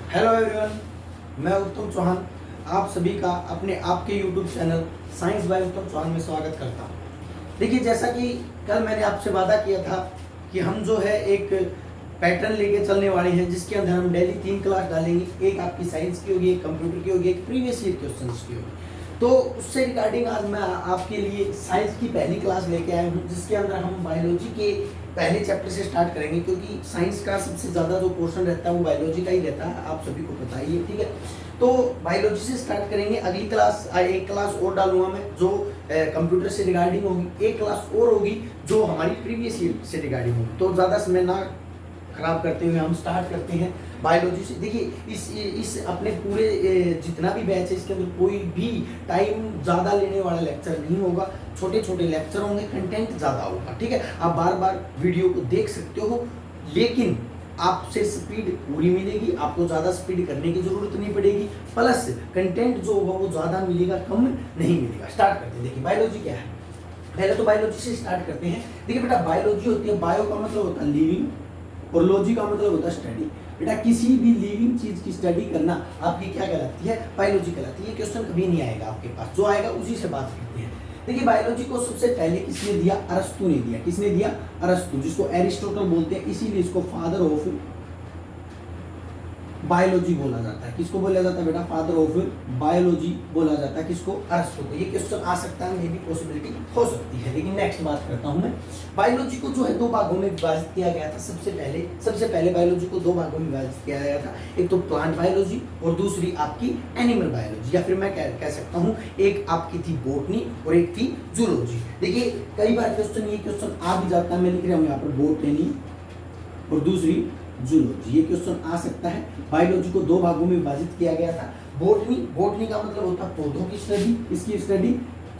Hello everyone, मैं उत्तम चौहान आप सभी का अपने आपके यूट्यूब चैनल साइंस बाय उत्तम चौहान में स्वागत करता हूं। देखिए, जैसा कि कल मैंने आपसे वादा किया था कि हम जो है एक पैटर्न लेके चलने वाले हैं, जिसके अंदर हम डेली 3 क्लास डालेंगे। एक आपकी साइंस की होगी, एक कंप्यूटर की होगी, एक प्रीवियस ईयर क्वेश्चंस की होगी। तो उससे रिगार्डिंग आज मैं आपके लिए साइंस की पहली क्लास लेके आया हूँ, जिसके अंदर हम बायोलॉजी के पहले चैप्टर से स्टार्ट करेंगे, क्योंकि साइंस का सबसे ज़्यादा जो पोर्शन रहता है वो बायोलॉजी का ही रहता है, आप सभी को पता ही है। ठीक है, तो बायोलॉजी से स्टार्ट करेंगे। अगली क्लास एक क्लास और डालूंगा मैं, जो कंप्यूटर से रिगार्डिंग होगी। एक क्लास और होगी जो हमारी प्रीवियस ईयर से रिगार्डिंग होगी। तो ज़्यादा समय ना खराब करते हुए हम स्टार्ट करते हैं बायोलॉजी से। देखिए, इस अपने पूरे जितना भी बैच है, इसके अंदर कोई भी टाइम ज़्यादा लेने वाला लेक्चर नहीं होगा। छोटे छोटे लेक्चर होंगे, कंटेंट ज़्यादा होगा। ठीक है, आप बार बार वीडियो को देख सकते हो, लेकिन आपसे स्पीड पूरी मिलेगी, आपको ज़्यादा स्पीड करने की जरूरत नहीं पड़ेगी। प्लस कंटेंट जो होगा वो ज़्यादा मिलेगा, कम नहीं मिलेगा। स्टार्ट करते हैं। देखिए, बायोलॉजी क्या है, पहले तो बायोलॉजी से स्टार्ट करते हैं। देखिए बेटा, बायोलॉजी होती है, बायो का मतलब होता है लिविंग और लॉजी का मतलब होता है स्टडी। बेटा, किसी भी लिविंग चीज की स्टडी करना आपकी क्या कहलाती है? बायोलॉजी कहलाती है। ये क्वेश्चन कभी नहीं आएगा आपके पास, जो आएगा उसी से बात करते हैं। देखिए, बायोलॉजी को सबसे पहले किसने दिया? अरस्तु ने दिया। किसने दिया? अरस्तु, जिसको एरिस्टोटल बोलते हैं, इसीलिए इसको फादर ऑफ बायोलॉजी बोला जाता है। किसको बोला जाता है बेटा? फादर ऑफ बायोलॉजी बोला जाता है। किसको? अरस्तु को। ये क्वेश्चन आ सकता है, मे भी पॉसिबिलिटी हो सकती है। लेकिन नेक्स्ट बात करता हूं मैं। बायोलॉजी को जो है दो भागों में विभाजित किया गया था। सबसे पहले बायोलॉजी को दो भागों में विभाजित किया गया था। एक तो प्लांट बायोलॉजी और दूसरी आपकी एनिमल बायोलॉजी, या फिर मैं कह सकता हूँ एक आपकी थी बॉटनी और एक थी जूलॉजी। देखिए, कई बार ये क्वेश्चन आ भी जाता है। मैं लिख रहा हूँ यहाँ पर बॉटनी और दूसरी जूलॉजी। ये क्वेश्चन आ सकता है। बायोलॉजी को दो भागों में विभाजित किया गया था। बॉटनी का मतलब होता है पौधों की स्टडी, इसकी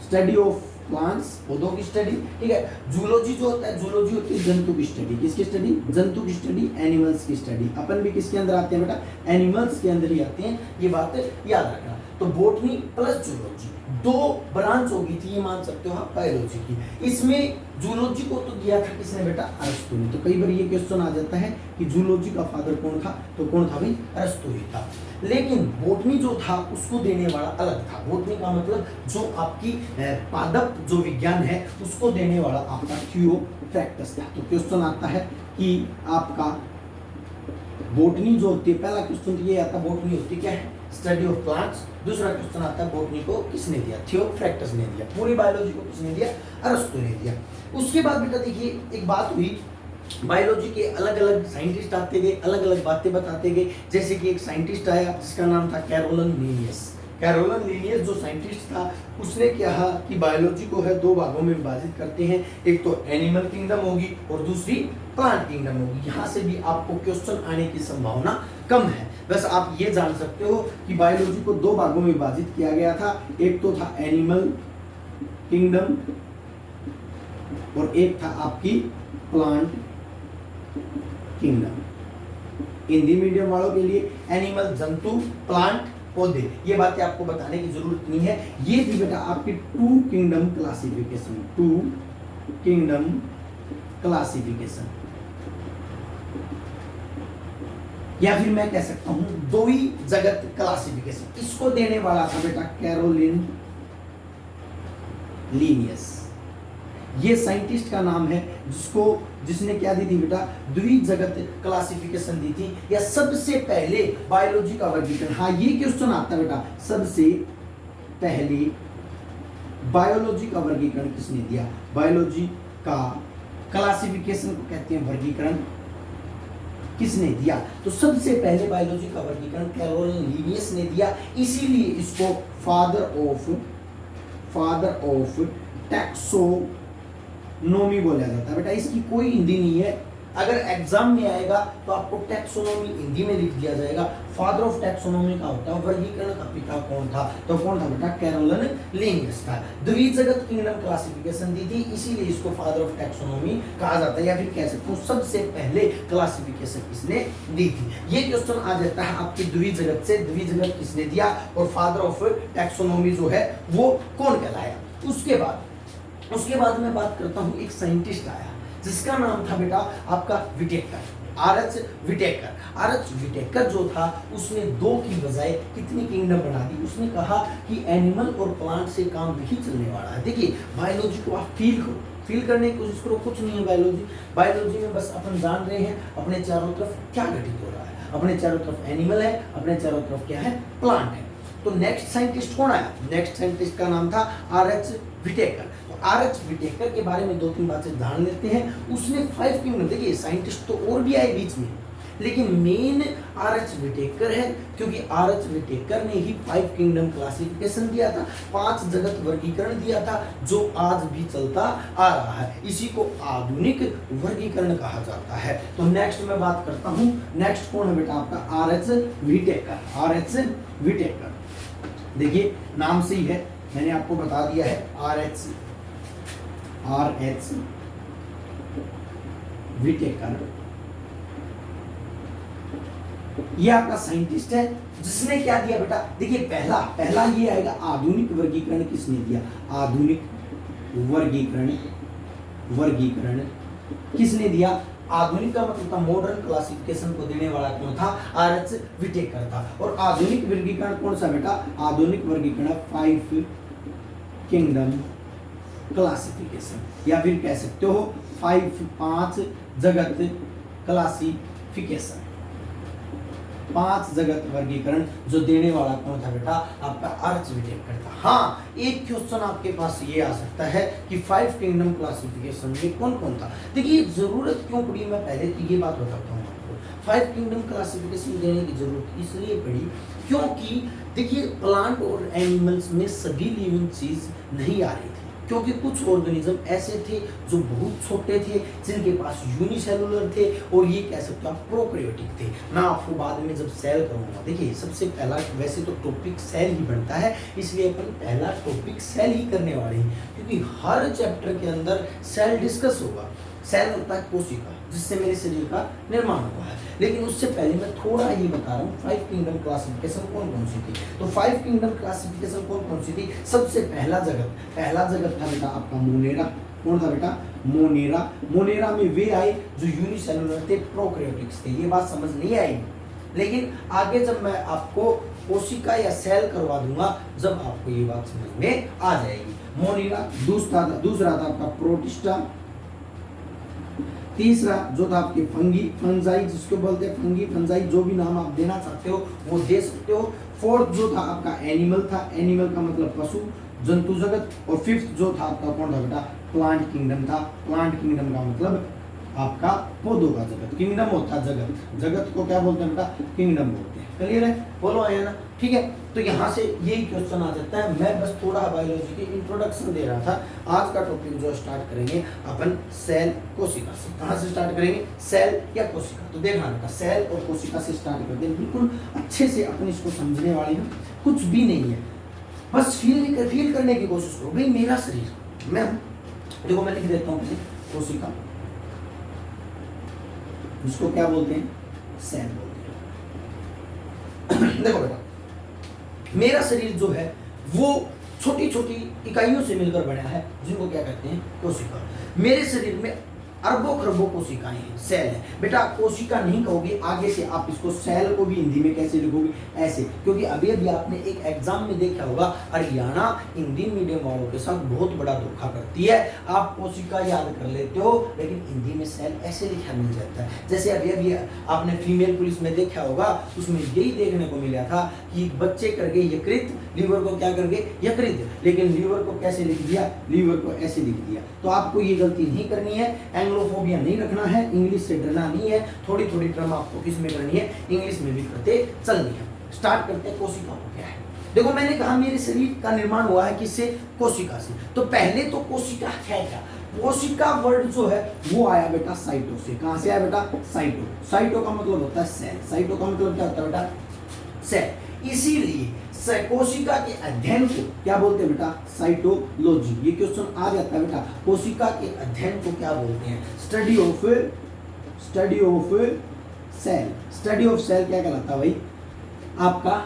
स्टडी ऑफ प्लांट्स, पौधों की स्टडी। ठीक है, जूलॉजी जो होता है, जूलॉजी होती है जंतु की स्टडी। किसकी स्टडी? जंतु की स्टडी, एनिमल्स की स्टडी। अपन भी किसके अंदर आते हैं बेटा? एनिमल्स के अंदर ही आते हैं। ये बात याद रखना। तो बॉटनी प्लस जूलॉजी दो ब्रांच होगी थी, ये मान सकते हो आप, बायोलॉजी की। इसमें जूलॉजी को तो दिया था किसने बेटा? अरस्तु ने। तो कई बार ये क्वेश्चन आ जाता है कि जूलॉजी का फादर कौन था? तो कौन था भाई? अरस्तु ही था। लेकिन बॉटनी जो था उसको देने वाला अलग था। बॉटनी का मतलब जो आपकी पादप जो विज्ञान है उसको देने वाला आपका थियोफ्रैक्टस था। तो क्वेश्चन आता है कि आपका बॉटनी जो होती है, पहला क्वेश्चन ये आता है, बॉटनी होती क्या है? Study of plants. दूसरा क्वेश्चन आता है, बॉटनी को किसने दिया? थियोफ्रैक्टस ने दिया। पूरी बायोलॉजी को किसने दिया? अरस्तु ने दिया। उसके बाद बेटा देखिए, एक बात हुई, बायोलॉजी के अलग अलग साइंटिस्ट आते गए, अलग अलग बातें बताते गए। जैसे कि एक साइंटिस्ट आया जिसका नाम था कैरोलन लीनियस। कैरोलन लीनियस जो साइंटिस्ट था, उसने कहा कि बायोलॉजी को है दो भागों में विभाजित करते हैं। एक तो एनिमल किंगडम होगी और दूसरी प्लांट किंगडम होगी। यहाँ से भी आपको क्वेश्चन आने की संभावना कम है। बस आप ये जान सकते हो कि बायोलॉजी को दो भागों में विभाजित किया गया था। एक तो था एनिमल किंगडम और एक था आपकी प्लांट किंगडम। हिंदी मीडियम वालों के लिए एनिमल जंतु, प्लांट पौधे, ये बातें आपको बताने की जरूरत नहीं है। ये थी बेटा आपकी टू किंगडम क्लासिफिकेशन, या फिर मैं कह सकता हूं द्वि जगत क्लासिफिकेशन। इसको देने वाला था बेटा कैरोलिन लीनियस। ये साइंटिस्ट का नाम है जिसने क्या दी थी बेटा? द्वि जगत क्लासिफिकेशन दी थी, या सबसे पहले बायोलॉजी का वर्गीकरण। हाँ, ये क्वेश्चन आता है बेटा, सबसे पहले बायोलॉजी का वर्गीकरण किसने दिया? बायोलॉजी का क्लासिफिकेशन को कहते हैं वर्गीकरण, किसने दिया? तो सबसे पहले बायोलॉजी का वर्गीकरण कैरोलिन लीनियस ने दिया। इसीलिए इसको फादर ऑफ टैक्सोनॉमी बोला जाता है। बेटा, इसकी कोई हिंदी नहीं है। अगर एग्जाम में आएगा तो आपको टैक्सोनॉमी हिंदी में लिख दिया जाएगा। फादर ऑफ टैक्सोनॉमी का होता है वर्गीकरण का पिता कौन था? तो कौन था बेटा? कैरोलिन लीनियस था। द्विजगत किंगडम क्लासिफिकेशन दी थी, इसीलिए इसको फादर ऑफ टैक्सोनॉमी कहा जाता है, या फिर कह सकते हो सबसे पहले क्लासिफिकेशन किसने दी थी। ये क्वेश्चन आ जाता है आपकी द्विजगत से। द्विजगत किसने दिया और फादर ऑफ टैक्सोनॉमी जो है वो कौन कहलाया? उसके बाद मैं बात करता हूं, एक साइंटिस्ट आया जिसका नाम था बेटा आपका Whittaker. R H. Whittaker. R H. Whittaker जो था उसने 2 की बजाय कितनी किंगडम बना दी। उसने कहा कि एनिमल और प्लांट से काम नहीं चलने वाला है। देखिए बायोलॉजी को आप फील करो, फील करने की कोशिश करो, कुछ नहीं है बायोलॉजी। बायोलॉजी में बस अपन जान रहे हैं अपने चारों तरफ क्या घटित हो रहा है। अपने चारों तरफ एनिमल है, अपने चारों तरफ क्या है, प्लांट है। तो नेक्स्ट साइंटिस्ट कौन आया? नेक्स्ट साइंटिस्ट का नाम था आर.एच. व्हिटेकर। तो आर.एच. व्हिटेकर के बारे में 2-3 बातें जान लेते हैं। उसने 5 किंगडम, देखिए साइंटिस्ट तो और भी आए बीच में, लेकिन मेन आर.एच. व्हिटेकर है, क्योंकि आर.एच. व्हिटेकर ने ही 5 किंगडम क्लासिफिकेशन दिया था, 5 जगत वर्गीकरण दिया था, जो आज भी चलता आ रहा है। इसी को आधुनिक वर्गीकरण कहा जाता है। तो नेक्स्ट मैं बात करता हूं, नेक्स्ट कौन है बेटा आपका? आर.एच. व्हिटेकर। आर.एच. व्हिटेकर, देखिए नाम से ही है, मैंने आपको बता दिया है आर.एच. व्हिटेकर। ये आपका साइंटिस्ट है जिसने क्या दिया बेटा? देखिए पहला ये आएगा आधुनिक वर्गीकरण। किसने दिया? आधुनिक वर्गीकरण किसने दिया? आधुनिक का मतलब था मॉडर्न क्लासिफिकेशन को देने वाला कौन था? आर.एच. व्हिटेकर था। और आधुनिक वर्गीकरण कौन सा बेटा? आधुनिक वर्गीकरण 5 किंगडम क्लासिफिकेशन, या फिर कह सकते हो 5 जगत क्लासिफिकेशन, 5 जगत वर्गीकरण जो देने वाला कौन था बेटा? आपका आर.एच. व्हिटेकर था। हाँ, एक क्वेश्चन आपके पास ये आ सकता है कि 5 किंगडम क्लासिफिकेशन में कौन कौन था। देखिए जरूरत क्यों पड़ी, मैं पहले तो ये बात बताता हूँ आपको। 5 किंगडम क्लासिफिकेशन देने की जरूरत इसलिए पड़ी क्योंकि देखिए प्लांट और एनिमल्स में सभी लिविंग चीज नहीं आ रही थी, क्योंकि कुछ ऑर्गेनिज्म ऐसे थे जो बहुत छोटे थे, जिनके पास यूनिसेलुलर थे, और ये कह सकते हो आप प्रोकैरियोटिक थे। मैं आपको बाद में जब सेल करूंगा, देखिए सबसे पहला वैसे तो टॉपिक सेल ही बनता है, इसलिए अपन पहला टॉपिक सेल ही करने वाले हैं, क्योंकि हर चैप्टर के अंदर सेल डिस्कस होगा। सेल होता है कोशिका, जिससे मेरे शरीर का निर्माण हुआ है। लेकिन उससे पहले मैं थोड़ा ये बता रहा हूँ 5 किंगडम क्लासिफिकेशन कौन कौन सी थी। तो 5 किंगडम क्लासिफिकेशन कौन कौन सी थी? सबसे पहला जगत था बेटा आपका मोनेरा। कौन था बेटा? मोनेरा। मोनेरा में वे आए जो यूनिसेलुलर थे, प्रोकैरियोटिक्स थे। ये बात समझ नहीं आई, लेकिन आगे जब मैं आपको कोशिका या सेल करवा दूंगा, जब आपको ये बात समझ में आ जाएगी। मोनेरा। दूसरा था आपका प्रोटिस्टा। तीसरा जो था आपके फंजाई, जिसको बोलते हैं फंजाई, जो भी नाम आप देना चाहते हो वो दे सकते हो। फोर्थ जो था आपका एनिमल था, एनिमल का मतलब पशु जंतु जगत। और फिफ्थ जो था आपका कौन था बेटा? प्लांट किंगडम था। प्लांट किंगडम का मतलब आपका पौधों का जगत। किंगडम होता है जगत, जगत को क्या बोलते हैं बेटा? किंगडम बोलते हैं। क्लियर है? बोलो आया ना? ठीक है, तो यहाँ से यही क्वेश्चन आ जाता है। मैं बस थोड़ा बायोलॉजी की इंट्रोडक्शन दे रहा था। आज का टॉपिक जो स्टार्ट करेंगे अपन सेल कोशिका से। कहाँ से स्टार्ट करेंगे? सेल या कोशिका। तो देखना बेटा, सेल और कोशिका से स्टार्ट करते हैं। बिल्कुल अच्छे से अपन इसको समझने वाले हैं, कुछ भी नहीं है, बस फील करने की कोशिश करो। भाई मेरा शरीर मैं हूँ, देखो मैं लिख देता हूँ कोशिका, जिसको क्या बोलते हैं? सेल बोलते हैं। देखो बेटा, मेरा शरीर जो है वो छोटी छोटी इकाइयों से मिलकर बना है, जिनको क्या कहते हैं? कोशिका। मेरे शरीर में अरबों खरबों कोशिकाएं हैं, सेल है। बेटा कोशिका नहीं कहोगे, आगे से आप इसको सेल को भी हिंदी में कैसे लिखोगे? ऐसे, क्योंकि अभी अभी आपने एक एग्जाम में देखा होगा, हरियाणा हिंदी मीडियम वालों के साथ बहुत बड़ा धोखा करती है। आप कोशिका याद कर लेते हो, लेकिन हिंदी में सेल ऐसे लिखा मिल जाता है। जैसे अभी अभी आपने फीमेल पुलिस में देखा होगा, उसमें यही देखने को मिला था कि बच्चे कर गए यकृत, लीवर को क्या कर गए? यकृत, लेकिन लीवर को कैसे लिख दिया? लीवर को ऐसे लिख दिया। तो आपको ये गलती नहीं करनी है, एंग्लोफोबिया नहीं रखना है, इंग्लिश से डरना नहीं है। थोड़ी थोड़ी टर्म आपको किस में करनी है? इंग्लिश में भी करते चलनी है। स्टार्ट करते हैं, कोशिका को क्या है। देखो मैंने कहा मेरे शरीर का निर्माण हुआ है किससे? कोशिका से। तो पहले तो कोशिका है क्या? कोशिका वर्ड जो है वो आया बेटा साइटो से। कहां से आया बेटा? साइटो। साइटो का मतलब होता है सेल। साइटो का मतलब क्या होता है बेटा? सेल। इसीलिए कोशिका के अध्ययन को क्या बोलते हैं बेटा? साइटोलॉजी। ये क्वेश्चन आ जाता है बेटा, कोशिका के अध्ययन को क्या बोलते हैं? Study of cell. Study of cell क्या कहलाता है भाई? आपका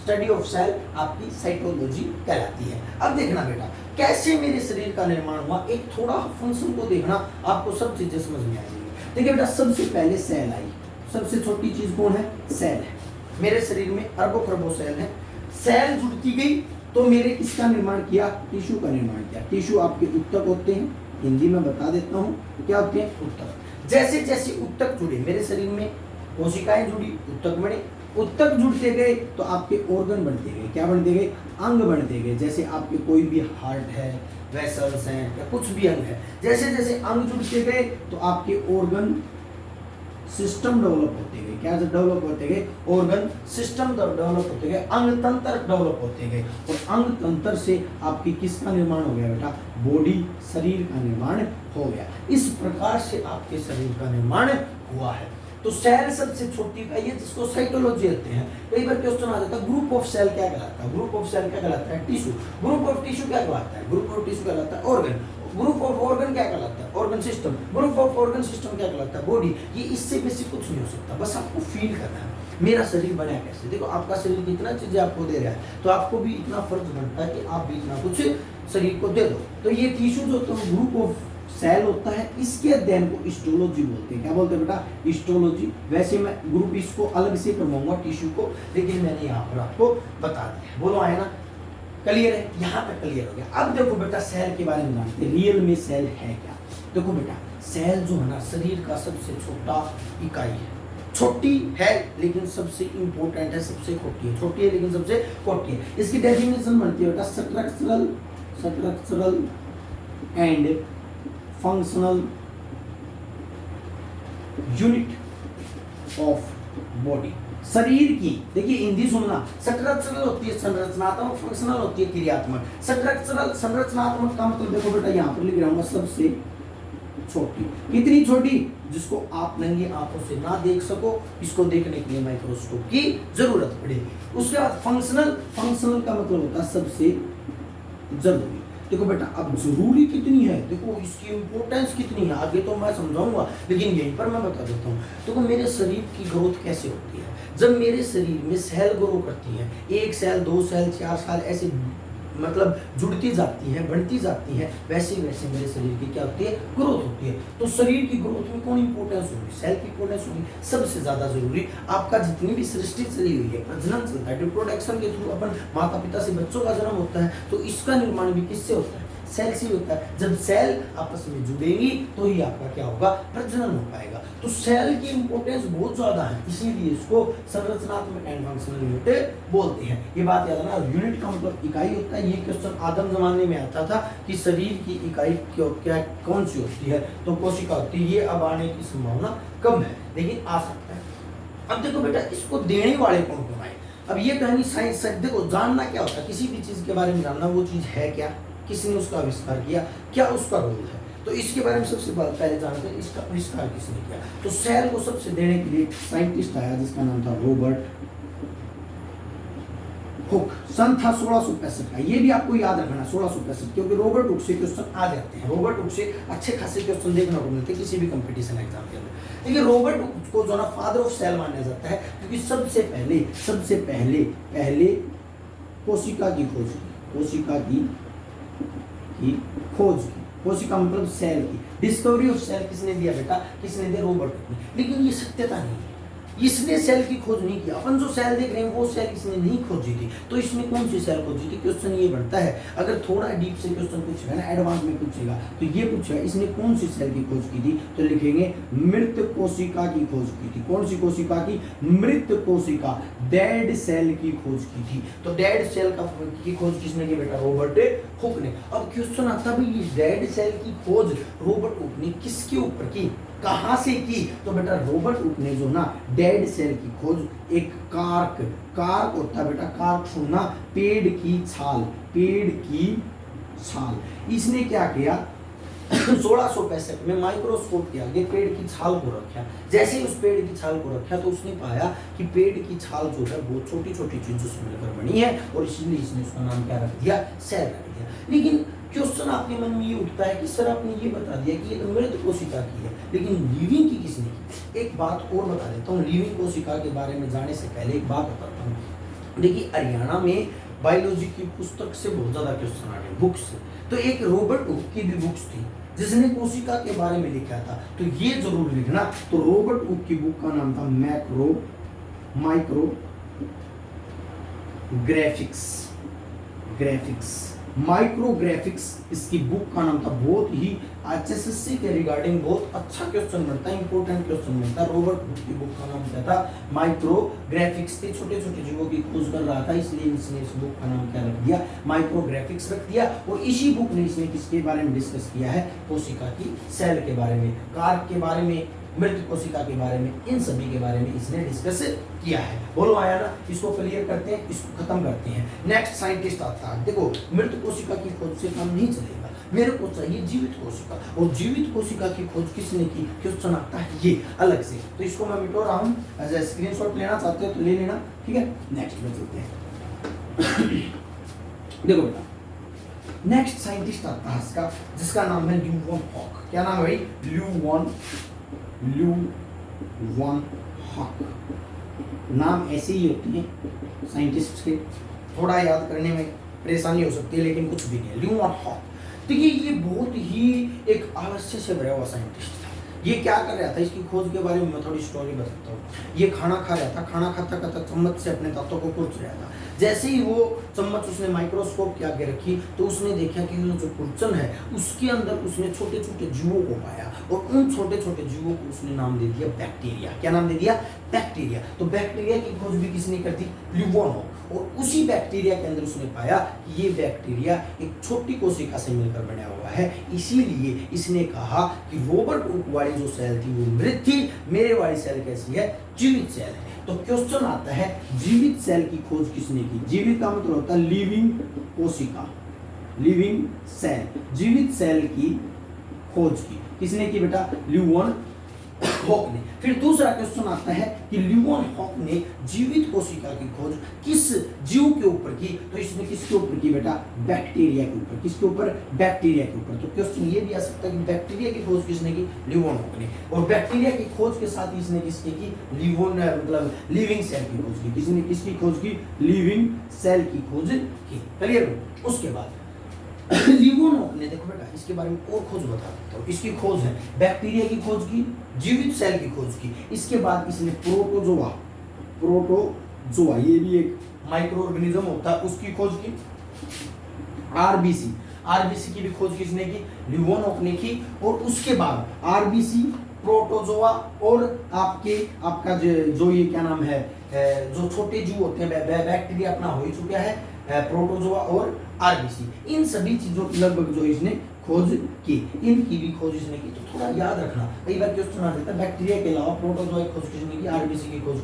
स्टडी ऑफ सेल आपकी साइटोलॉजी कहलाती है। अब देखना बेटा कैसे मेरे शरीर का निर्माण हुआ, एक थोड़ा फंक्शन को देखना, आपको सब चीजें समझ में आ जाएगी। देखिए बेटा सबसे पहले सेल आई, सबसे छोटी चीज कौन है? सेल है। मेरे शरीर में अरबों खरबों सेल है, सेल जुड़ती गई तो मेरे किसका निर्माण किया? टिश्यू का निर्माण किया। टिश्यू आपके उत्तक होते हैं, हिंदी में बता देता हूँ क्या होते हैं? उत्तक। जैसे जैसे उत्तक जुड़े मेरे शरीर में, कोशिकाएं जुड़ी, उत्तक बने, उत्तक जुड़ते गए तो आपके ऑर्गन बनते गए। क्या बनते गए? अंग बनते गए। जैसे आपके कोई भी हार्ट है, वेसल्स हैं या कुछ भी अंग है, जैसे जैसे अंग जुड़ते गए तो आपके ऑर्गन सिस्टम डेवलप होते गए। क्या डेवलप होते गए? ऑर्गन सिस्टम डेवलप होते गए, अंग तंत्र डेवलप होते गए, और अंग तंत्र से आपकी किसका निर्माण हो गया बेटा? बॉडी, शरीर का निर्माण हो गया। इस प्रकार से आपके शरीर का निर्माण हुआ है। तो सेल सबसे छोटी इकाई है जिसको साइटोलॉजी कहते हैं। कई बार क्वेश्चन आ जाता है ग्रुप ऑफ सेल क्या कहलाता है? ग्रुप ऑफ सेल क्या कहलाता है? टिश्यू। ग्रुप ऑफ टिश्यू क्या कहलाता है? ग्रुप ऑफ टिश्यू कहलाता है ऑर्गन। ग्रुप ऑफ ऑर्गन क्या कहलाता है? Organ system. Group of organ system क्या कहलाता है? बॉडी। ये इससे बेसिक कुछ नहीं हो सकता, बस आपको फील करना है मेरा शरीर बना कैसे। देखो आपका शरीर कितना चीजें आपको दे रहा है, तो आपको भी इतना फर्ज बनता है कि आप भी इतना कुछ शरीर को दे दो। तो ये टिश्यू जो तो ग्रुप ऑफ सेल होता है, इसके अध्ययन को हिस्टोलॉजी बोलते हैं। क्या बोलते हैं बेटा? हिस्टोलॉजी। वैसे मैं ग्रुप इसको अलग से करवाऊंगा टिश्यू को, लेकिन मैंने यहाँ पर आपको बता दिया। बोलो आए ना? क्लियर है? यहाँ तक क्लियर हो गया। अब देखो बेटा सेल के बारे में जानते हैं, रियल में सेल है क्या। देखो बेटा सेल जो है ना शरीर का सबसे छोटा इकाई है। छोटी है लेकिन सबसे इंपॉर्टेंट है, सबसे खोटी है। छोटी है लेकिन सबसे खोटी है। इसकी डेफिनेशन बनती है बेटा structural and functional unit of body. शरीर की, देखिए हिंदी सुनना, स्ट्रक्चरल होती है संरचनात्मक, फंक्शनल होती है क्रियात्मक। स्ट्रक्चरल संरचनात्मक का मतलब देखो बेटा यहाँ पर लिख रहा हूँ सबसे छोटी। कितनी छोटी? जिसको आप नंगी आंखों से ना देख सको, इसको देखने के लिए माइक्रोस्कोप की जरूरत पड़ेगी। उसके बाद फंक्शनल, फंक्शनल का मतलब होता है सबसे जरूरी। देखो बेटा अब जरूरी कितनी है, देखो इसकी इंपॉर्टेंस कितनी है, आगे तो मैं समझाऊंगा, लेकिन यहीं पर मैं बता देता हूँ। देखो मेरे शरीर की ग्रोथ कैसे होती है? जब मेरे शरीर में सेल ग्रो करती है, 1 सेल 2 सेल 4 सेल ऐसे मतलब जुड़ती जाती है, बढ़ती जाती है, वैसे वैसे मेरे शरीर की क्या होती है? ग्रोथ होती है। तो शरीर की ग्रोथ में कौन इंपॉर्टेंस होगी? सेल की इंपॉर्टेंस होगी सबसे ज्यादा जरूरी। आपका जितनी भी सृष्टि चली हुई है, प्रजनन चलता है, रिप्रोडक्शन के थ्रू अपन माता पिता से बच्चों का जन्म होता है, तो इसका निर्माण भी किससे होता है? सेल से होता है। जब सेल आपस में जुड़ेंगी तो ही आपका क्या होगा? प्रजनन हो पाएगा। तो सेल की इंपॉर्टेंस बहुत ज्यादा है, इसीलिए इसको संरचनात्मक एंड फंक्शनल यूनिट बोलते हैं। ये बात याद रखना, यूनिट का मतलब इकाई होता है। ये क्वेश्चन आदम जमाने में आता था कि शरीर की इकाई क्या कौन सी होती है, तो कोशिका होती है। ये अब आने की संभावना कम है, लेकिन आ सकता है। अब देखो बेटा इसको देने वाले कौन कौन आए? अब ये कहानी साइंस से देखो, जानना क्या होता है, किसी भी चीज के बारे में जानना, वो चीज है क्या, किसने उसका आविष्कार किया, क्या उसका रोल है, तो इसके बारे में सबसे पहले जानते हैं इसका आविष्कार किसने किया। तो सेल को सबसे देने के लिए साइंटिस्ट आया जिसका नाम था रॉबर्ट हुक। सन था 1665 का। ये भी आपको याद रखना 1665, क्योंकि रॉबर्ट हुक से क्वेश्चन आ जाते हैं। रॉबर्ट हुक से अच्छे खासे क्वेश्चन देखने को मिलते हैं किसी भी कंपटीशन एग्जाम के अंदर। देखिए रॉबर्ट हुक को जो ना फादर ऑफ सेल माना जाता है, क्योंकि सबसे पहले कोशिका की खोज की, कोशिका की खोज की, कोशिका मतलब सेल की डिस्कवरी ऑफ सेल किसने दिया बेटा? किसने दिया? रॉबर्ट हुक ने। लेकिन ये सत्यता नहीं है, इसने सेल की खोज नहीं की। अपन जो सेल देख रहे हैं वो सेल इसने नहीं खोजी थी। तो इसने कौन सी सेल खोजी थी? क्वेश्चन ये बनता है, अगर थोड़ा डीप से क्वेश्चन पूछेगा ना, एडवांस में पूछेगा, तो ये पूछेगा इसने कौन सी सेल की खोज की थी, तो लिखेंगे मृत कोशिका की खोज की थी। कौन सी कोशिका की? मृत कोशिका, डेड सेल की खोज की थी। तो डेड सेल की खोज किसने की बेटा? रॉबर्ट हुक ने। अब क्वेश्चन आता भी, ये डेड सेल की खोज रॉबर्ट हुक ने किसके ऊपर की, कहां से की? तो बेटा रॉबर्ट हुक ने जो ना डेड सेल की खोज एक कार्क होता है बेटा, कार्क सुनना, पेड़ की छाल, इसने क्या किया 1665 में माइक्रोस्कोप के आगे पेड़ की छाल को रखा। जैसे ही उस पेड़ की छाल को रखा तो उसने पाया कि पेड़ की छाल जो है वो छोटी छोटी चीजों से मिलकर बनी है, और इसलिए इसने उसका नाम क्या रख दिया? सेल रख दिया। लेकिन क्वेश्चन आपके मन में ये उठता है कि सर आपने ये बता दिया कि ये तो मृत कोशिका की है, लेकिन लिविंग की किसने की? एक बात और बता देता हूँ, लिविंग कोशिका के बारे में जाने से पहले एक बात बताता हूँ। देखिए हरियाणा में बायोलॉजी की पुस्तक से बहुत ज्यादा क्वेश्चन आ रहे हैं, बुक्स से। तो एक रॉबर्ट हुक की भी बुक्स थी जिसने कोशिका के बारे में लिखा था, तो ये जरूर लिखना। तो रॉबर्ट हुक की बुक का नाम था माइक्रोग्राफिक्स इसकी बुक का नाम था। बहुत ही एचएसएससी के रिगार्डिंग बहुत अच्छा क्वेश्चन बनता है, इंपॉर्टेंट क्वेश्चन बनता है। रॉबर्ट हुक की बुक का नाम क्या था? माइक्रोग्राफिक्स थी। छोटे छोटे जीवों की खोज कर रहा था, इसलिए इसने इस बुक का नाम क्या रख दिया? माइक्रोग्राफिक्स रख दिया। और इसी बुक ने इसने किसके बारे में डिस्कस किया है? कोशिका की सेल के बारे में, कार्क के बारे में, मृत कोशिका के बारे में, इन सभी के बारे में इसने डिस्कस किया है। बोलो आया ना? इसको क्लियर करते हैं, इसको खत्म करते हैं। नेक्स्ट साइंटिस्ट आता है। देखो, मृत कोशिका की खोज से काम नहीं चलेगा, मेरे को चाहिए जीवित कोशिका। और जीवित कोशिका की खोज किसने की? क्वेश्चन आता है ये अलग से। तो इसको मैं मिटो रहा हूँ, स्क्रीनशॉट लेना चाहते हो तो ले लेना, ठीक है। नेक्स्ट में चलते हैं। देखो बेटा, नेक्स्ट साइंटिस्ट आता है इसका, जिसका नाम है ल्यूवन हॉक। क्या नाम है भाई? ल्यूवन हॉक। नाम ऐसे ही होते हैं साइंटिस्ट के, थोड़ा याद करने में परेशानी हो सकती है, लेकिन कुछ भी नहीं है। ल्यूवन हॉक, देखिए ये बहुत ही एक आलस्य से भरा हुआ साइंटिस्ट था। ये क्या कर रहा था, इसकी खोज के बारे में मैं थोड़ी स्टोरी बताता हूँ। ये खाना खा रहा था, खाना खाता खाता चम्मच से अपने दांतों को कुर्च रहा था। जैसे ही वो चम्मच उसने माइक्रोस्कोप के आगे रखी, तो उसने देखा कि वो जो कुर्चन है उसके अंदर उसने छोटे छोटे जीवों को पाया, और उन छोटे छोटे जीवों को उसने नाम दे दिया बैक्टीरिया। क्या नाम दे दिया? बैक्टीरिया। तो बैक्टीरिया की खोज भी किसने कर दी? ल्यूवन हॉक। और उसी बैक्टीरिया के अंदर उसने पाया कि ये बैक्टीरिया एक छोटी कोशिका से मिलकर बना हुआ है। इसीलिए इसने कहा कि रॉबर्ट हुक वाली जो सेल थी वो मृत थी, मेरे वाली सेल कैसी है? जीवित सेल है। तो क्वेश्चन आता है, जीवित सेल की खोज किसने की? जीवित का मतलब होता है लिविंग कोशिका, लिविंग सेल। जीवित सेल की खोज की किसने की बेटा? ल्यूवन हॉक ने। फिर दूसरा क्वेश्चन आता है कि ल्यूवन हॉक ने जीवित कोशिका की खोज किस जीव के ऊपर की? तो इसने किसके ऊपर की बेटा? बैक्टीरिया के ऊपर। किसके ऊपर? बैक्टीरिया के ऊपर। तो क्वेश्चन ये भी आ सकता है कि बैक्टीरिया की खोज किसने की? ल्यूवन हॉक ने। और बैक्टीरिया की खोज के साथ इसने किसने की? मतलब लिविंग सेल की खोज की। किसने किसकी खोज की? लिविंग सेल की खोज की। क्लियर? उसके बाद ल्यूवन हॉक ने, देखो बेटा इसके बारे में और खोज बता देता हूँ। इसकी खोज है बैक्टीरिया की खोज की, जीवित सेल की खोज की। इसके बाद इसने प्रोटोजोआ ये भी एक माइक्रो ऑर्गेनिज्म होता है, उसकी खोज की। आरबीसी की भी खोज किसने की? ल्यूवन हॉक ने की। और उसके बाद आरबीसी, प्रोटोजोआ और आपका जो ये क्या नाम है, जो छोटे जीव होते हैं, बैक्टीरिया अपना हो ही चुका है, प्रोटोजोआ और आरबीसी, इन सभी चीजों की लगभग जो इसने खोज की, इनकी भी खोज इसने की। तो थोड़ा याद रखना, कई बार क्वेश्चन आ जाता है बैक्टीरिया के अलावा प्रोटोजोआ की खोज किसने की? आरबीसी की खोज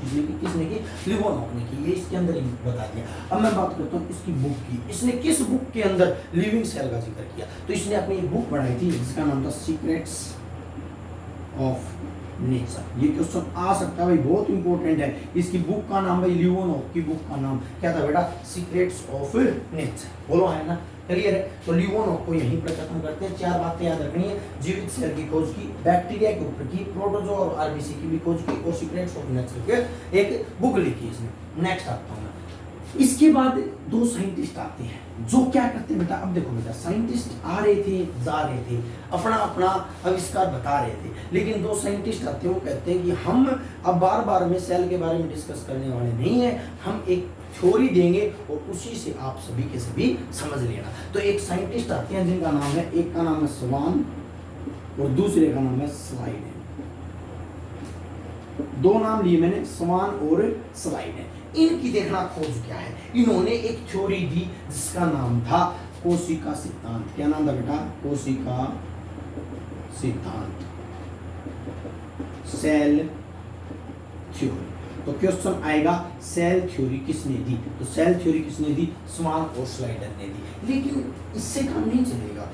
किसने की? ल्यूवन हॉक ने की। ये इसके अंदर ही बता दिया। अब मैं बात करता हूँ इसकी बुक की। इसने किस बुक के अंदर लिविंग सेल का जिक्र किया? तो इसने अपनी एक बुक बनाई थी जिसका नाम था सीक्रेट्स ऑफ नेचर। ये क्वेश्चन आ सकता है भाई, बहुत इंपॉर्टेंट है। इसकी बुक का नाम भाई, ल्यूवन हॉक की बुक का नाम क्या था बेटा? Secrets of nature. बोलो है ना? क्लियर है? तो ल्यूवन हॉक को यहीं पर खत्म करते हैं। 4 बातें याद रखनी है। जीवित सेल की खोज की, बैक्टीरिया के ऊपर की, प्रोटोजोआ और आरबीसी की भी खोज की, और सीक्रेट्स ऑफ नेचर के एक बुक लिखी इसने। नेक्स्ट आता हूँ मैं। इसके बाद 2 साइंटिस्ट आते हैं जो क्या करते हैं बेटा? अब देखो बेटा, साइंटिस्ट आ रहे थे, जा रहे थे, अपना अपना आविष्कार बता रहे थे, लेकिन 2 साइंटिस्ट आते हैं, वो कहते हैं कि हम अब बार बार में सेल के बारे में डिस्कस करने वाले नहीं है, हम एक थ्योरी देंगे और उसी से आप सभी के सभी समझ लेना। तो एक साइंटिस्ट आते हैं जिनका नाम है, एक का नाम है स्वान और दूसरे का नाम है स्लाइडेन। 2 नाम लिए मैंने, स्वान और स्लाइडेन। इनकी देखना खोज क्या है। इन्होंने एक थ्योरी दी जिसका नाम था कोशिका सिद्धांत। क्या नाम था बेटा? कोशिका सिद्धांत, सेल थ्योरी। तो क्वेश्चन आएगा सेल थ्योरी किसने दी? तो सेल थ्योरी किसने दी? स्वान और स्लाइडर ने दी। लेकिन इससे काम नहीं चलेगा,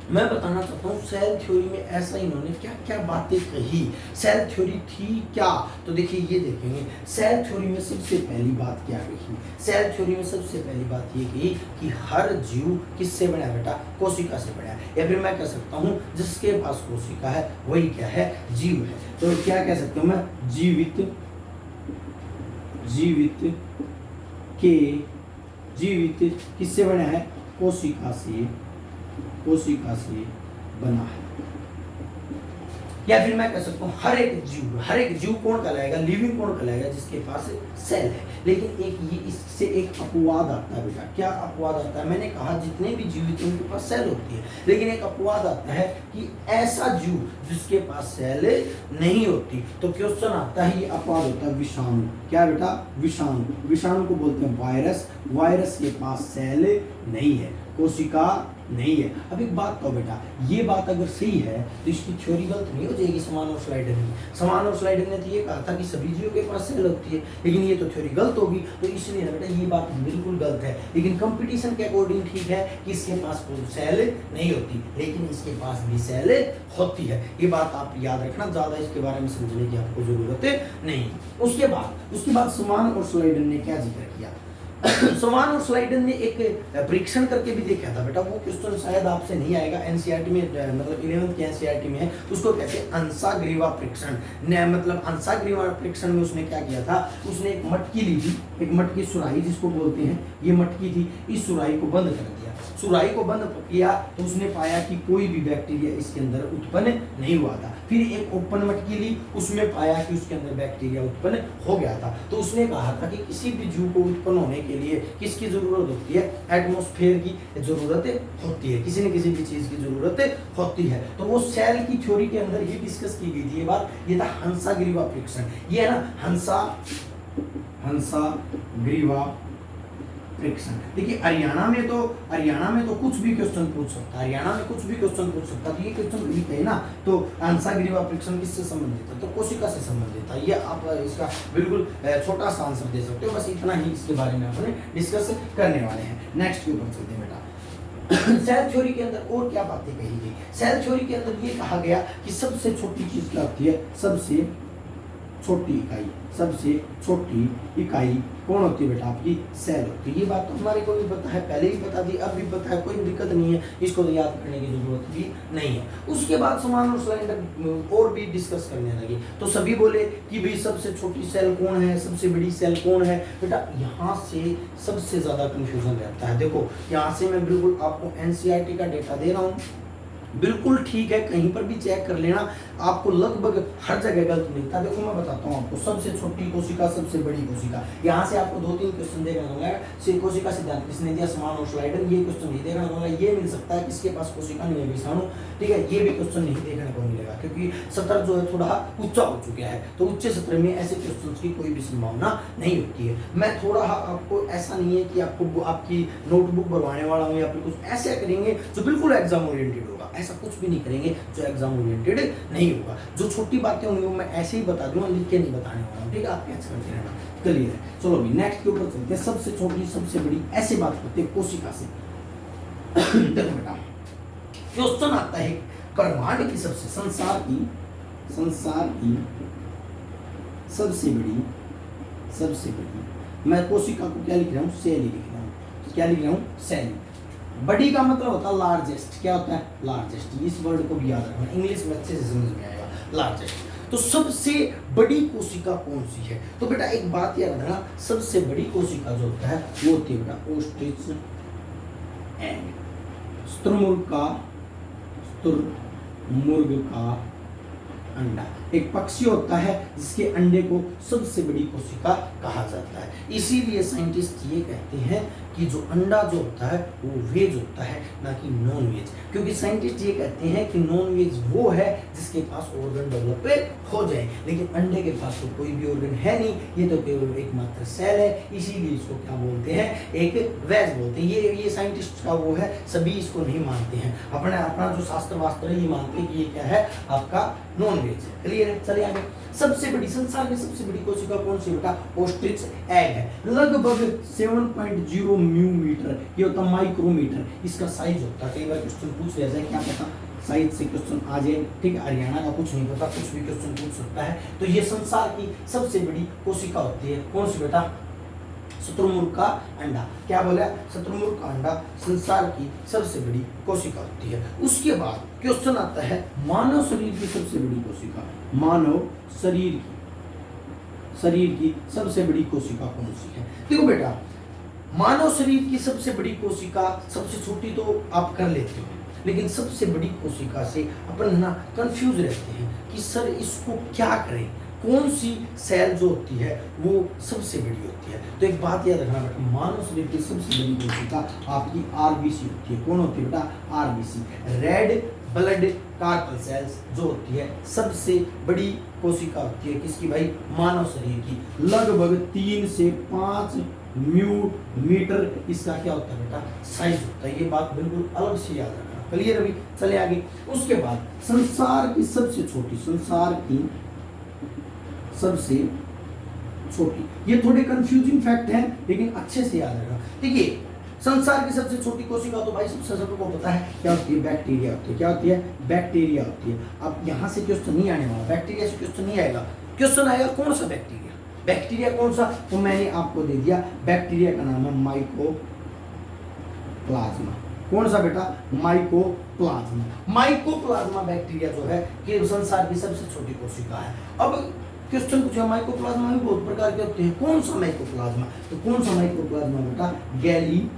मैं बताना चाहता हूँ सेल थ्योरी में ऐसा इन्होंने क्या क्या बातें कही, सेल थ्योरी थी क्या? तो देखिए ये देखेंगे, सेल थ्योरी में सबसे पहली बात क्या कही? सेल थ्योरी में सबसे पहली बात ये कही कि हर जीव किससे बना है बेटा? कोशिका से बना है। या फिर मैं कह सकता हूँ जिसके पास कोशिका है वही क्या है? जीव है। तो क्या कह सकता हूँ मैं? जीवित किससे बना है? कोशिका से बना है। या फिर मैं कह सकता हूँ हर एक जीव कौन कहलाएगा, लिविंग कौन कहलाएगा, जिसके पास सेल है। लेकिन एक ये इससे एक अपवाद आता है बेटा। क्या अपवाद आता है? मैंने कहा जितने भी जीव होते हैं उनके पास सेल होती है, लेकिन एक अपवाद आता है कि ऐसा जीव जिसके पास सेल नहीं होती। तो क्वेश्चन आता है, ये अपवाद होता है विषाणु। क्या बेटा? विषाणु को बोलते हैं वायरस। वायरस के पास सेल नहीं है, कोशिका नहीं है। अब एक बात कहो बेटा, ये बात अगर सही है तो इसकी थ्योरी गलत नहीं हो जाएगी? समान और स्लाइडर ने तो ये कहा था कि सभी जीवों के पास सेल होती है, लेकिन ये तो थ्योरी गलत होगी। तो इसलिए ना बेटा ये बात बिल्कुल गलत है। लेकिन कंपटीशन के अकॉर्डिंग ठीक है कि इसके पास कोई सेल नहीं होती, लेकिन इसके पास भी सेल होती है। ये बात आप याद रखना, ज्यादा इसके बारे में समझने की आपको जरूरत नहीं। उसके बाद समान और स्लाइडर ने क्या जिक्र किया? समान और स्लाइडर ने एक परीक्षण करके भी देखा था बेटा। वो क्वेश्चन शायद आपसे नहीं आएगा, एनसीईआरटी में, मतलब 11th के एनसीईआरटी में है। उसको कहते हैं अंशाग्रीवा परीक्षण। मतलब अंशाग्रीवा परीक्षण में उसने क्या किया था? उसने एक मटकी ली थी, एक मटकी सुराही जिसको बोलते हैं, ये मटकी थी। इस सुराही को बंद कर दिया। सुराही को बंद किया तो उसने पाया कि कोई भी बैक्टीरिया इसके अंदर उत्पन्न नहीं हुआ था। फिर एक ओपन मटकी ली, उसमें पाया कि उसके अंदर बैक्टीरिया उत्पन्न हो गया था। तो उसने कहा था कि किसी भी जीव को उत्पन्न होने के लिए किसकी जरूरत होती है? एटमॉस्फेयर की जरूरत होती है, किसी न किसी भी चीज की जरूरत होती है। तो वो सेल की थ्योरी के अंदर ये डिस्कस की गई थी ये बात। ये था हंसाग्रीवा परीक्षण। ये है ना हंसाग्रीवा परीक्षण। देखिए हरियाणा में तो कुछ भी क्वेश्चन पूछ सकता है, तो ये क्वेश्चन भी कहे ना, तो हंसाग्रीवा परीक्षण किससे संबंधित है? तो कोशिका से संबंधित है। ये आप इसका बिल्कुल छोटा सा आंसर दे सकते हो। बस इतना ही इसके बारे में अपने डिस्कस करने वाले हैं। नेक्स्ट के ऊपर चलते हैं बेटा। सेल थ्योरी के अंदर और क्या बातें कही गई? सेल थ्योरी के अंदर ये कहा गया कि सबसे छोटी चीज क्या होती है? सबसे छोटी इकाई कौन होती है बेटा? आपकी सेल होती है। ये बात तो हमारे को भी पता है, पहले भी बता दी, अब भी पता है, कोई दिक्कत नहीं है, इसको तो याद करने की जरूरत भी नहीं है। उसके बाद समान और स्लाइडर और भी डिस्कस करने लगे, तो सभी बोले कि भाई सबसे छोटी सेल कौन है, सबसे बड़ी सेल कौन है? बेटा यहाँ से सबसे ज्यादा कंफ्यूजन रहता है। देखो यहाँ से मैं बिल्कुल आपको एनसीईआरटी का डेटा दे रहा हूँ, बिल्कुल ठीक है, कहीं पर भी चेक कर लेना, आपको लगभग हर जगह गलत मिलता है। देखो मैं बताता हूँ आपको, सबसे छोटी कोशिका, सबसे बड़ी कोशिका। यहाँ से आपको 2-3 क्वेश्चन देखना होगा। कोशिका सिद्धांत किसने दिया? समान और स्लाइडर। ये क्वेश्चन नहीं देखना होगा। ये मिल सकता है किसके पास कोशिका नहीं है? विषाणु। ठीक है, ये भी क्वेश्चन नहीं देखने को मिलेगा, क्योंकि सत्र जो है थोड़ा ऊंचा हो चुका है। तो उच्च सत्र में ऐसे क्वेश्चन की कोई भी संभावना नहीं होती है। मैं थोड़ा आपको, ऐसा नहीं है कि आपको आपकी नोटबुक भरवाने वाला हूँ या फिर कुछ ऐसे करेंगे जो बिल्कुल एग्जाम ओरिएंटेड होगा। ऐसा कुछ भी नहीं करेंगे जो एग्जाम ओरिएंटेड नहीं होगा। जो छोटी बातें होंगी वो मैं ऐसे ही बता दूंगा, लिख के नहीं बताने वाला हूँ। ठीक है, आप कैच करते रहना, क्लियर है। चलो अभी नेक्स्ट के ऊपर चलते हैं। सबसे छोटी, सबसे बड़ी, ऐसे बात करते हैं कोशिका से। देखो बेटा क्वेश्चन आता है ब्रह्मांड की संसार की सबसे बड़ी, मैं कोशिका को क्या लिख रहा हूँ? सेल लिख रहा हूँ। क्या लिख रहा हूँ? सेल। बड़ी का मतलब होता है लार्जेस्ट। क्या होता है? लार्जेस्ट। इस वर्ड को भी याद रखना, इंग्लिश में अच्छे से समझ में आएगा, लार्जेस्ट। तो सबसे बड़ी कोशिका कौन सी है? तो बेटा एक बात याद रखना, सबसे बड़ी कोशिका जो होता है वो होती है बेटा ओस्ट्रिच एग, शुतुरमुर्ग का अंडा। एक पक्षी होता है जिसके अंडे को सबसे बड़ी कोशिका कहा जाता है। इसीलिए साइंटिस्ट ये कहते हैं कि जो अंडा जो होता है वो वेज होता है, ना कि नॉन वेज। क्योंकि साइंटिस्ट ये कहते हैं कि नॉन वेज वो है जिसके पास ऑर्गन डेवलप हो जाए, लेकिन अंडे के पास तो कोई भी ऑर्गन है नहीं, ये तो केवल एकमात्र सेल है। इसीलिए इसको क्या बोलते हैं? एक वेज बोलते हैं। ये साइंटिस्ट का वो है, सभी इसको नहीं मानते हैं। अपना जो शास्त्र वास्त्र है ये मानते हैं कि ये क्या है? आपका नॉन वेज है। क्लियर है? चलिए आगे। सबसे बड़ी, संसार में सबसे बड़ी कोशिका कौन सी बेटा? ओस्ट्रिच एग है। लगभग 7.0 म्यूमीटर, ये होता है माइक्रोमीटर, इसका साइज होता है। कई बार क्वेश्चन पूछ लिया जाए, क्या पता साइज से क्वेश्चन आ जाए। ठीक है, हरियाणा का कुछ नहीं पता, कुछ भी क्वेश्चन पूछ सकता है। तो ये संसार की सबसे बड़ी कोशिका होती है। कौन सी बेटा? शुतुरमुर्ग का अंडा। क्या बोला? शुतुरमुर्ग का अंडा संसार की सबसे बड़ी कोशिका होती है। उसके बाद क्वेश्चन आता है मानव शरीर की सबसे बड़ी कोशिका। मानव शरीर की सबसे बड़ी कोशिका कौन सी है? देखो बेटा, मानव शरीर की सबसे बड़ी कोशिका, सबसे छोटी तो आप कर लेते हो, लेकिन सबसे बड़ी कोशिका से अपन ना कंफ्यूज रहते हैं। कि सर इसको क्या करें, कौन सी सेल जो होती है वो सबसे बड़ी होती है। तो एक बात याद रखना बेटा, मानव शरीर की सबसे बड़ी कोशिका आपकी आरबीसी होती है। कौन होती है बेटा? RBC, red blood carpal cells जो होती है सबसे बड़ी कोशिका होती है किसकी भाई? मानव शरीर की। लगभग 3 से 5 म्यू मीटर इसका क्या होता है बेटा? साइज होता है। ये बात बिल्कुल अलग से याद रखना। क्लियर? अभी चले आगे। उसके बाद संसार की सबसे छोटी, संसार की सबसे छोटी, ये थोड़े कंफ्यूजिंग फैक्ट हैं लेकिन अच्छे से याद रखना। देखिए संसार की सबसे छोटी कोशिका तो भाई सबको पता है क्या होती है? बैक्टीरिया होती है। क्या होती है? बैक्टीरिया होती है। अब यहाँ से क्वेश्चन नहीं आने वाला, बैक्टीरिया से क्वेश्चन नहीं आएगा। क्वेश्चन आएगा कौन सा बैक्टीरिया? बैक्टीरिया कौन सा? तो मैंने आपको दे दिया, बैक्टीरिया का नाम है माइकोप्लाज्मा। कौन सा बेटा? माइकोप्लाज्मा। माइकोप्लाज्मा बैक्टीरिया जो है कि संसार की सबसे छोटी कोशिका है। अब क्वेश्चन पूछा माइकोप्लाज्मा में बहुत प्रकार के होते हैं, कौन सा माइकोप्लाज्मा? तो कौन सा माइकोप्लाज्मा बेटा? गैलीसेप्टिकम।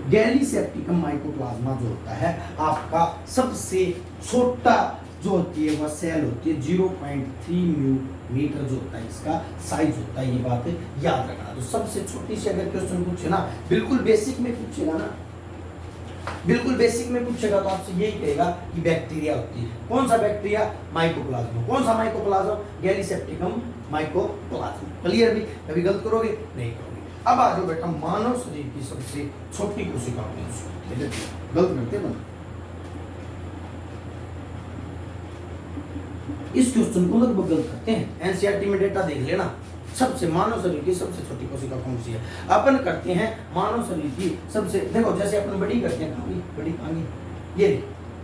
गैलीसेप्टिकम माइकोप्लाज्मा जो होता है आपका सबसे छोटा जो होती है वह सेल होती है। 0.3 मीटर जो होता है इसका साइज होता है। ये बात याद रखना। तो सबसे छोटी से अगर क्वेश्चन पूछे ना, बिल्कुल बेसिक में पूछेगा ना, बिल्कुल बेसिक में पूछेगा तो आपसे यही कहेगा कि बैक्टीरिया होती है। कौन सा बैक्टीरिया? माइकोप्लाज्मा। कौन सा माइकोप्लाज्मा? Gallisepticum mycoplasma. क्लियर? भी कभी गलत करोगे नहीं करोगे। अब आ जाओ बेटा, मानव शरीर की सबसे छोटी कोशिका कौन सी होती है? गलत करते हैं। इस क्वेश्चन को लगभग गलत करते हैं। एनसीईआरटी में डेटा देख लेना। सबसे मानव शरीर की सबसे छोटी कोशिका कौन सी है? अपन करते हैं मानव शरीर की सबसे, देखो जैसे अपन बड़ी करते हैं, बड़ी कहानी ये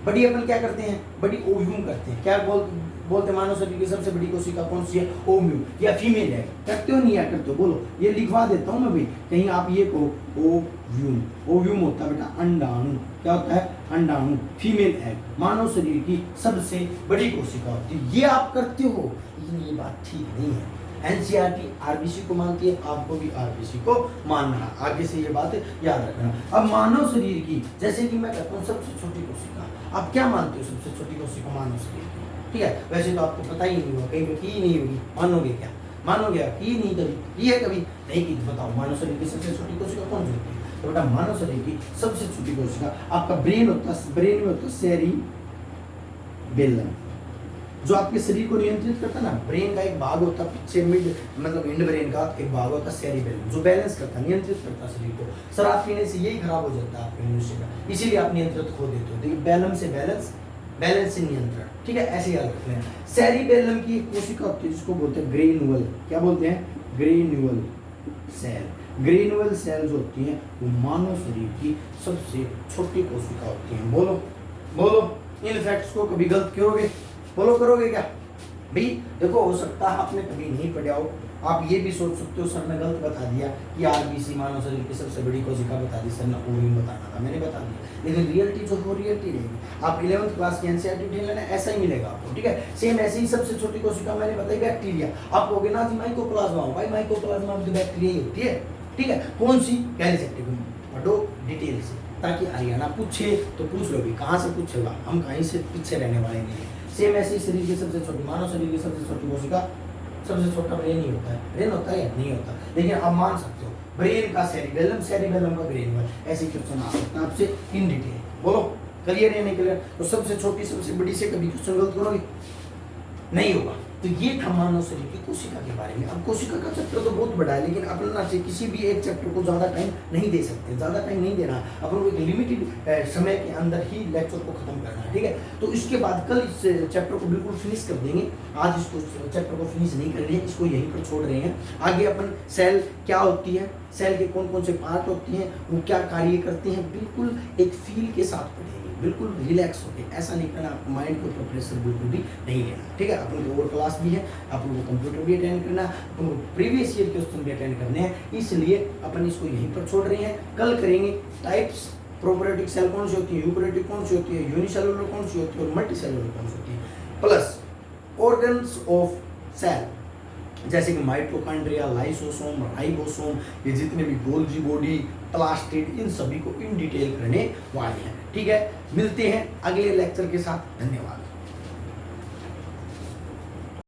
बड़ी अपन क्या करते हैं? बड़ी ओव्यूम करते हैं। क्या बोलते हैं मानव शरीर की सबसे बड़ी कोशिका कौन सी है? ओव्यूम या फीमेल है। करते हो नहीं या करते हो? बोलो, ये लिखवा देता हूँ मैं भाई, कहीं आप ये को ओव्यूम। ओव्यूम होता है बेटा अंडाणु। क्या होता है? अंडाणु, फीमेल एग। मानव शरीर की सबसे बड़ी कोशिका होती है। ये आप करते हो, लेकिन ये बात ठीक नहीं है। एनसीईआरटी आरबीसी को मानती है, आपको भी आरबीसी को मानना है। आगे से ये बात याद रखना। अब मानव शरीर की, जैसे कि मैं कहता हूँ सबसे छोटी कोशिका, आप क्या मानते हो सबसे छोटी कोशिका मानव शरीर की? ठीक है, वैसे तो आपको पता ही नहीं होगा, कहीं की ही नहीं होगी। मानोगे क्या? मानोगे? की नहीं कभी की है? कभी नहीं की? बताओ मानव शरीर की सबसे छोटी कोशिका कौन सी होती है? तो बेटा मानव शरीर की सबसे छोटी कोशिका आपका ब्रेन होता है। ब्रेन में होता है सेरिबेलम, जो आपके शरीर को नियंत्रित करता है ना। ब्रेन का एक भाग होता है पीछे, मिड मतलब इंड ब्रेन का एक भाग होता है सेरिबेलम, जो बैलेंस करता है, नियंत्रित करता है शरीर को। शराब पीने से यही खराब हो जाता है आपके मनुष्य का, इसीलिए आप नियंत्रित खो देते हो। देखिए बैलम से बैलेंस, बैलेंस से नियंत्रण। ठीक है, ऐसे याद रखते हैं। सेरिबेलम की एक कोशिका होती है जिसको बोलते हैं ग्रेन्युल। क्या बोलते हैं? Granule cell. ग्रेन्युल सेल जो होती है वो मानव शरीर की सबसे छोटी कोशिका होती है। बोलो बोलो, इन फैक्ट्स को कभी गलत करोगे? फॉलो करोगे क्या भाई? देखो हो सकता है आपने कभी नहीं पढ़ा हो, आप ये भी सोच सकते हो सर ने गलत बता दिया कि आरबीसी मानव शरीर की सबसे बड़ी कोशिका बता दी, सर ने ओव्यूम बताना था, मैंने बता दिया। लेकिन रियलिटी जो हो रियलिटी रहेगी। आप 11th क्लास की एनसीईआरटी उठा लेना, ऐसा ही मिलेगा आपको। ठीक है, सेम ऐसे ही सबसे छोटी कोशिका मैंने बताई बैक्टीरिया। आप कहोगे ना जी माइकोप्लाज्मा हो, भाई माइकोप्लाज्मा में तो बैक्टीरिया ही होती है। ठीक है, कौन सी? गैलीसेप्टिकम। पढ़ो डिटेल से, ताकि हरियाणा पूछे तो पूछ लो भी, कहाँ से पूछेगा, हम कहीं से पीछे रहने वाले नहीं है। सेम ऐसे ही शरीर की सबसे छोटी, मानव शरीर की सबसे छोटी कोशिका, सबसे छोटा ब्रेन ही होता है। ब्रेन होता है या नहीं होता? लेकिन आप मान सकते हो ब्रेन का सेरिबेलम, सेरिबेलम का ग्रेन्युल। ऐसे क्वेश्चन आ सकता है आपसे इन डिटेल। बोलो क्लियर या नहीं क्लियर? तो सबसे छोटी सबसे बड़ी से कभी क्वेश्चन गलत करोगे नहीं होगा। तो ये था मानव शरीर की कोशिका के बारे में। अब कोशिका का चैप्टर तो बहुत बड़ा है, लेकिन अपन ना से किसी भी एक चैप्टर को ज़्यादा टाइम नहीं दे सकते, ज़्यादा टाइम नहीं देना। अपन को एक लिमिटेड समय के अंदर ही लेक्चर को खत्म करना है। ठीक है, तो इसके बाद कल इस चैप्टर को बिल्कुल फिनिश कर देंगे। आज इसको चैप्टर को फिनिश नहीं कर रहे हैं, इसको यहीं पर छोड़ रहे हैं। आगे अपन सेल क्या होती है, सेल के कौन कौन से पार्ट होती हैं, वो क्या कार्य करते हैं, बिल्कुल एक फील के साथ पढ़ेंगे, बिल्कुल रिलैक्स होके। ऐसा नहीं करना, माइंड के ऊपर प्रेशर बिल्कुल भी नहीं लेना। ठीक है, अपन को और क्लास भी है, अपन को कंप्यूटर भी अटेंड करना, अपन को प्रीवियस ईयर क्वेश्चन भी अटेंड करने हैं, इसलिए अपन इसको यहीं पर छोड़ रहे हैं। कल करेंगे टाइप्स, प्रोकैरियोटिक सेल कौन सी होती है, यूकैरियोटिक कौन सी होती है, यूनिसेलुलर कौन सी होती है और मल्टीसेलुलर कौन सी होती है, प्लस ऑर्गन्स ऑफ सेल जैसे कि माइटोकॉन्ड्रिया, लाइसोसोम, राइबोसोम, ये जितने भी गोल्जी बॉडी, प्लास्टिड, इन सभी को इन डिटेल करने वाले हैं। ठीक है, मिलते हैं अगले लेक्चर के साथ। धन्यवाद।